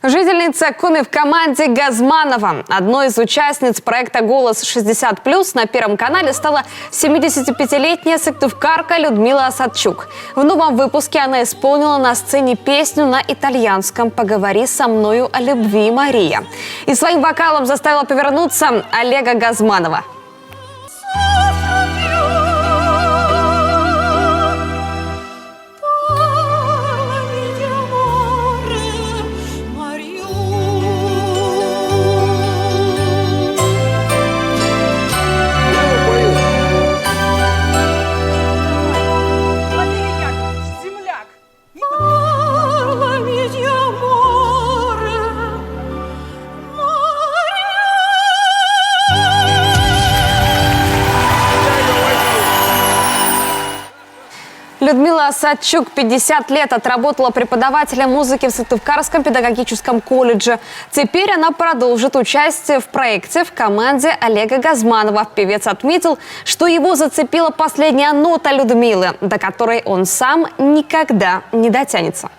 Жительница Коми в команде Газманова. Одной из участниц проекта «Голос 60+» на Первом канале стала 75-летняя сыктывкарка Людмила Осадчук. В новом выпуске она исполнила на сцене песню на итальянском «Поговори со мною о любви, Мария». И своим вокалом заставила повернуться Олега Газманова. Людмила Осадчук 50 лет отработала преподавателем музыки в Сыктывкарском педагогическом колледже. Теперь она продолжит участие в проекте в команде Олега Газманова. Певец отметил, что его зацепила последняя нота Людмилы, до которой он сам никогда не дотянется.